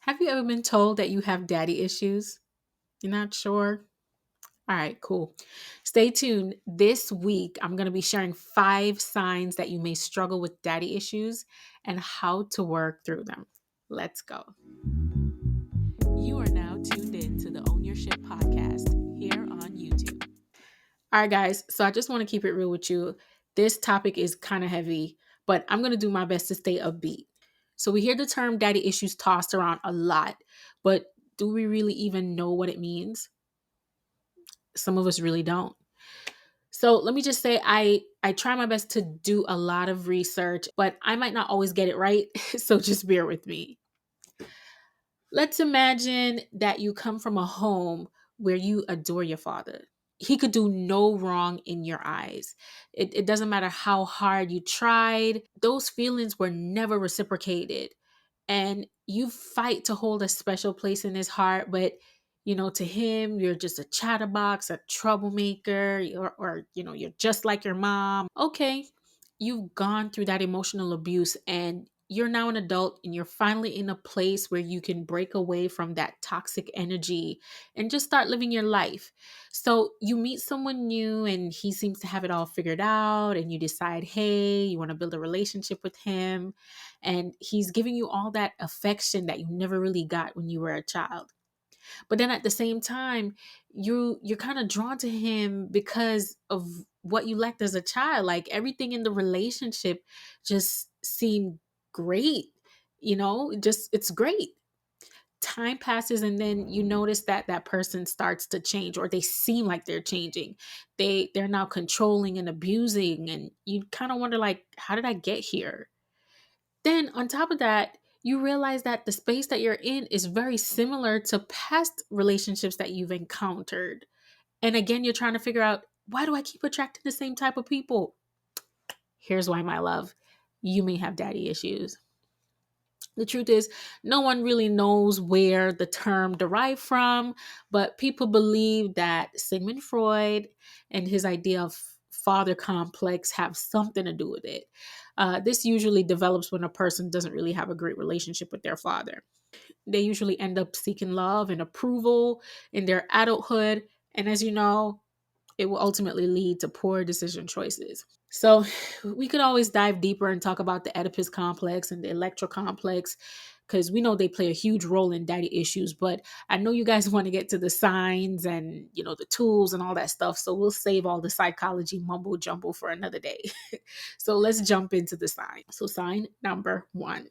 Have you ever been told that you have daddy issues? You're not sure? All right, cool. Stay tuned. This week, I'm going to be sharing 5 signs that you may struggle with daddy issues and how to work through them. Let's go. You are now tuned in to the Own Your Shit podcast here on YouTube. All right, guys. So I just want to keep it real with you. This topic is kind of heavy, but I'm going to do my best to stay upbeat. So we hear the term daddy issues tossed around a lot, but do we really even know what it means? Some of us really don't. So let me just say I try my best to do a lot of research, but I might not always get it right. So just bear with me. Let's imagine that you come from a home where you adore your father. He could do no wrong in your eyes. It doesn't matter how hard you tried, those feelings were never reciprocated. And you fight to hold a special place in his heart, but to him you're just a chatterbox, a troublemaker, or you're just like your mom. Okay, you've gone through that emotional abuse and you're now an adult and you're finally in a place where you can break away from that toxic energy and just start living your life. So you meet someone new and he seems to have it all figured out, and you decide, hey, you want to build a relationship with him, and he's giving you all that affection that you never really got when you were a child. But then at the same time, you're kind of drawn to him because of what you lacked as a child. Like everything in the relationship just seemed great, just it's great. Time passes and then you notice that that person starts to change, or they seem like they're changing. They're now controlling and abusing, and you kind of wonder, like, how did I get here? Then, on top of that, you realize that the space that you're in is very similar to past relationships that you've encountered. And again, you're trying to figure out, why do I keep attracting the same type of people? Here's why, my love. You may have daddy issues. The truth is, no one really knows where the term derived from, but people believe that Sigmund Freud and his idea of father complex have something to do with it. This usually develops when a person doesn't really have a great relationship with their father. They usually end up seeking love and approval in their adulthood. And as you know, it will ultimately lead to poor decision choices. So we could always dive deeper and talk about the Oedipus complex and the Electra complex, because we know they play a huge role in daddy issues. But I know you guys want to get to the signs and the tools and all that stuff. So we'll save all the psychology mumbo jumbo for another day. So let's jump into the sign. So sign number 1.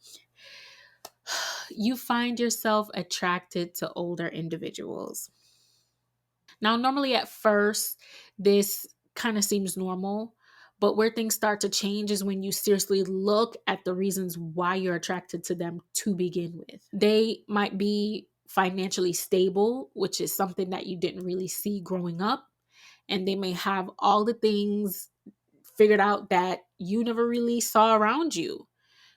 You find yourself attracted to older individuals. Now, normally at first, this kind of seems normal, but where things start to change is when you seriously look at the reasons why you're attracted to them to begin with. They might be financially stable, which is something that you didn't really see growing up, and they may have all the things figured out that you never really saw around you.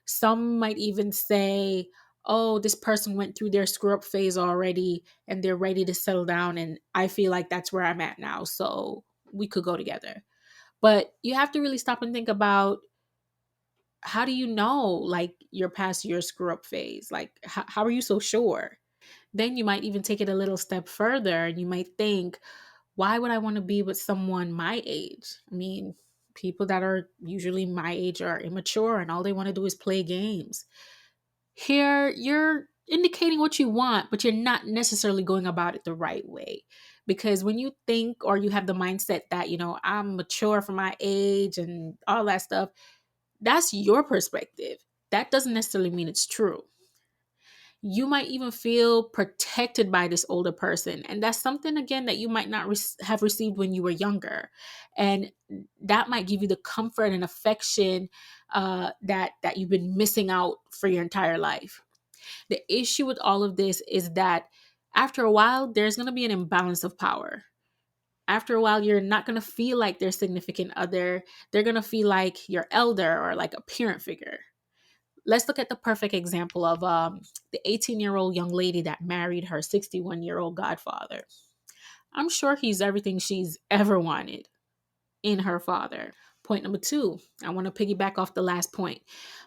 Some might even say, oh, this person went through their screw up phase already and they're ready to settle down. And I feel like that's where I'm at now. So we could go together. But you have to really stop and think about, how do you know, like, you're past your screw up phase? Like, how are you so sure? Then you might even take it a little step further and you might think, why would I want to be with someone my age? I mean, people that are usually my age are immature and all they want to do is play games. Here, you're indicating what you want, but you're not necessarily going about it the right way. Because when you think, or you have the mindset that, I'm mature for my age and all that stuff, that's your perspective. That doesn't necessarily mean it's true. You might even feel protected by this older person. And that's something, again, that you might not have received when you were younger. And that might give you the comfort and affection that you've been missing out for your entire life. The issue with all of this is that after a while, there's going to be an imbalance of power. After a while, you're not going to feel like their significant other. They're going to feel like your elder or like a parent figure. Let's look at the perfect example of the 18-year-old young lady that married her 61-year-old godfather. I'm sure he's everything she's ever wanted in her father. Point number two, I want to piggyback off the last point.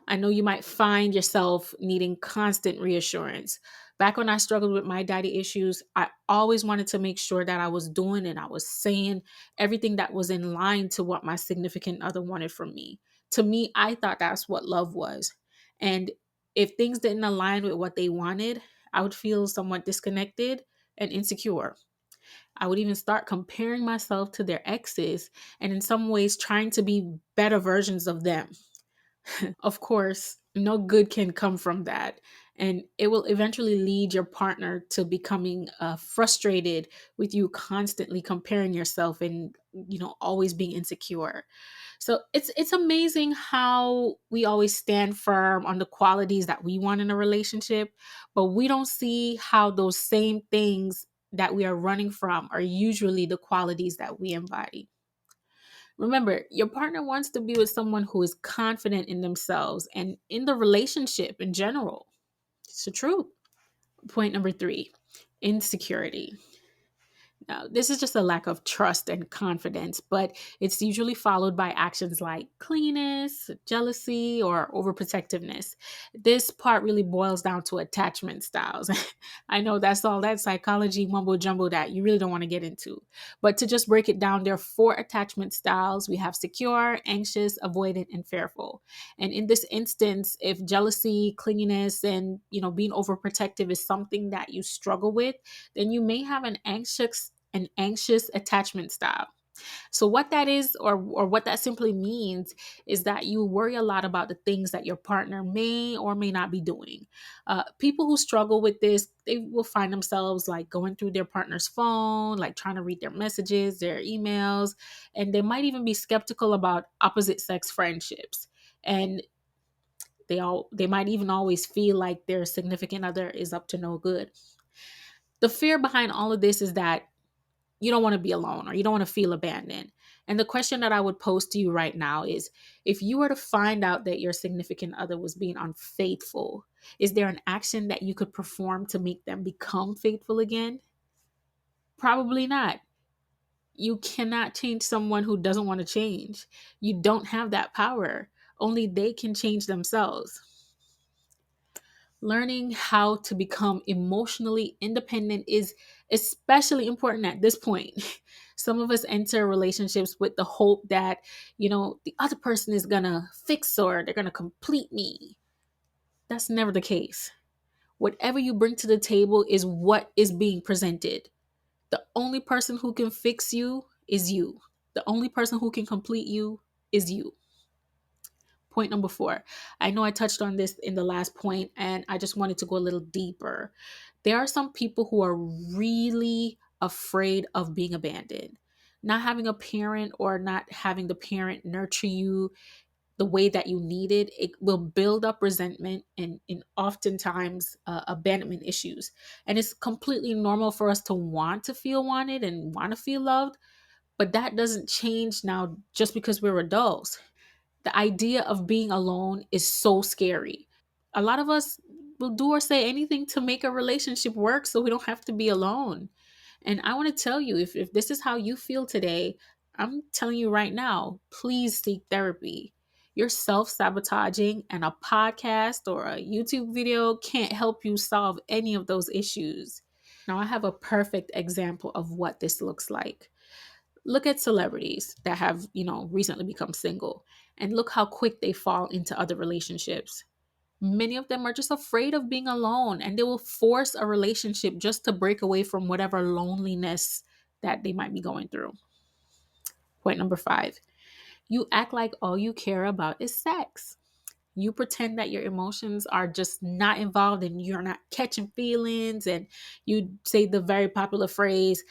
I know you might find yourself needing constant reassurance. Back when I struggled with my daddy issues, I always wanted to make sure that I was doing and I was saying everything that was in line to what my significant other wanted from me. To me, I thought that's what love was. And if things didn't align with what they wanted, I would feel somewhat disconnected and insecure. I would even start comparing myself to their exes and in some ways trying to be better versions of them. Of course, no good can come from that. And it will eventually lead your partner to becoming frustrated with you constantly comparing yourself and, always being insecure. So it's amazing how we always stand firm on the qualities that we want in a relationship, but we don't see how those same things that we are running from are usually the qualities that we embody. Remember, your partner wants to be with someone who is confident in themselves and in the relationship in general. It's the truth. Point number three, insecurity. Now, this is just a lack of trust and confidence, but it's usually followed by actions like clinginess, jealousy, or overprotectiveness. This part really boils down to attachment styles. I know that's all that psychology mumbo jumbo that you really don't want to get into. But to just break it down, there are four attachment styles. We have secure, anxious, avoidant, and fearful. And in this instance, if jealousy, clinginess, and being overprotective is something that you struggle with, then you may have an anxious attachment style. So what that is, or what that simply means, is that you worry a lot about the things that your partner may or may not be doing. People who struggle with this, they will find themselves like going through their partner's phone, like trying to read their messages, their emails, and they might even be skeptical about opposite sex friendships. And they might even always feel like their significant other is up to no good. The fear behind all of this is that you don't want to be alone or you don't want to feel abandoned. And the question that I would pose to you right now is, if you were to find out that your significant other was being unfaithful, is there an action that you could perform to make them become faithful again? Probably not. You cannot change someone who doesn't want to change. You don't have that power. Only they can change themselves. Learning how to become emotionally independent is especially important at this point. Some of us enter relationships with the hope that, the other person is gonna fix or they're gonna complete me. That's never the case. Whatever you bring to the table is what is being presented. The only person who can fix you is you. The only person who can complete you is you. Point number four. I know I touched on this in the last point, and I just wanted to go a little deeper. There are some people who are really afraid of being abandoned. Not having a parent or not having the parent nurture you the way that you needed, it will build up resentment and oftentimes abandonment issues. And it's completely normal for us to want to feel wanted and want to feel loved, but that doesn't change now just because we're adults. The idea of being alone is so scary. A lot of us will do or say anything to make a relationship work so we don't have to be alone. And I want to tell you, if this is how you feel today, I'm telling you right now, please seek therapy. You're self sabotaging, and a podcast or a YouTube video can't help you solve any of those issues. Now, I have a perfect example of what this looks like. Look at celebrities that have, recently become single, and look how quick they fall into other relationships. Many of them are just afraid of being alone, and they will force a relationship just to break away from whatever loneliness that they might be going through. Point number five, you act like all you care about is sex. You pretend that your emotions are just not involved and you're not catching feelings. And you say the very popular phrase,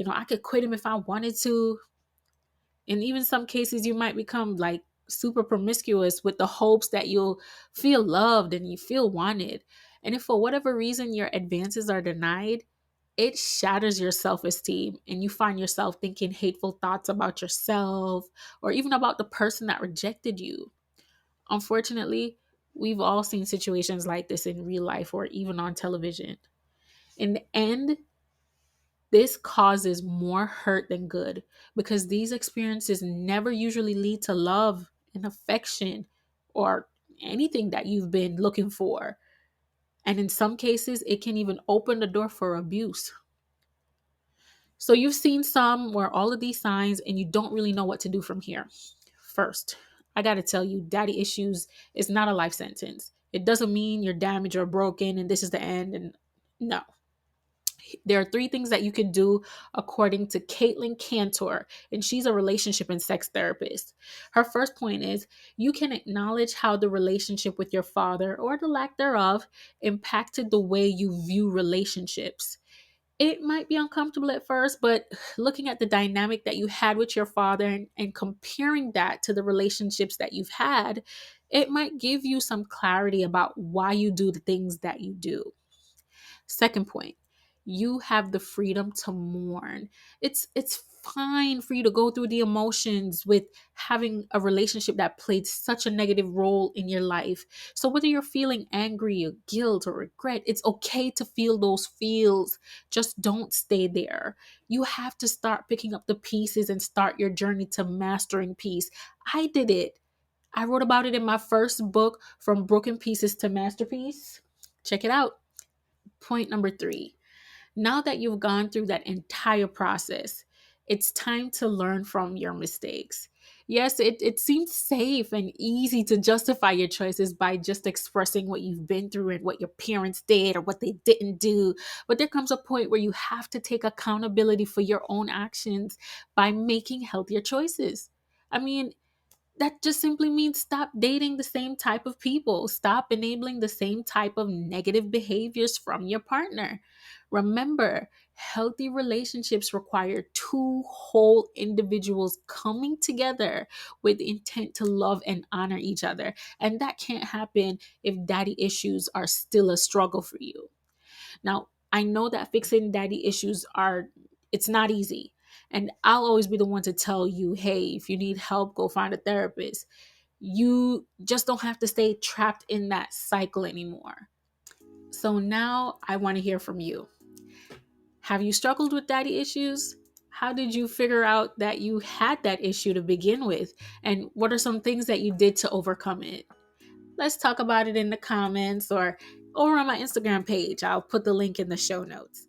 I could quit him if I wanted to. In even some cases, you might become like super promiscuous with the hopes that you'll feel loved and you feel wanted. And if for whatever reason your advances are denied, it shatters your self esteem and you find yourself thinking hateful thoughts about yourself or even about the person that rejected you. Unfortunately, we've all seen situations like this in real life or even on television. In the end, This causes more hurt than good because these experiences never usually lead to love and affection or anything that you've been looking for. And in some cases, it can even open the door for abuse. So you've seen some where all of these signs and you don't really know what to do from here. First, I got to tell you, daddy issues is not a life sentence. It doesn't mean you're damaged or broken and this is the end. And no, there are three things that you can do according to Caitlin Cantor, and she's a relationship and sex therapist. Her first point is you can acknowledge how the relationship with your father or the lack thereof impacted the way you view relationships. It might be uncomfortable at first, but looking at the dynamic that you had with your father and comparing that to the relationships that you've had, it might give you some clarity about why you do the things that you do. Second point, you have the freedom to mourn. It's fine for you to go through the emotions with having a relationship that played such a negative role in your life. So whether you're feeling angry or guilt or regret, it's okay to feel those feels. Just don't stay there. You have to start picking up the pieces and start your journey to mastering peace. I did it. I wrote about it in my first book, From Broken Pieces to Masterpiece. Check it out. Point number three, now that you've gone through that entire process, it's time to learn from your mistakes. Yes, it seems safe and easy to justify your choices by just expressing what you've been through and what your parents did or what they didn't do. But there comes a point where you have to take accountability for your own actions by making healthier choices. I mean, that just simply means stop dating the same type of people. Stop enabling the same type of negative behaviors from your partner. Remember, healthy relationships require two whole individuals coming together with intent to love and honor each other. And that can't happen if daddy issues are still a struggle for you. Now, I know that fixing daddy issues it's not easy. And I'll always be the one to tell you, hey, if you need help, go find a therapist. You just don't have to stay trapped in that cycle anymore. So now I want to hear from you. Have you struggled with daddy issues? How did you figure out that you had that issue to begin with? And what are some things that you did to overcome it? Let's talk about it in the comments or over on my Instagram page. I'll put the link in the show notes.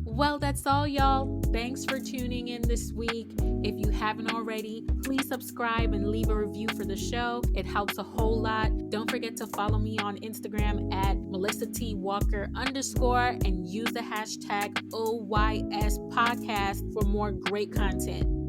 Well, that's all, y'all. Thanks for tuning in this week. If you haven't already, please subscribe and leave a review for the show. It helps a whole lot. Don't forget to follow me on Instagram at MelissaTWalker_ and use the hashtag OYS podcast for more great content.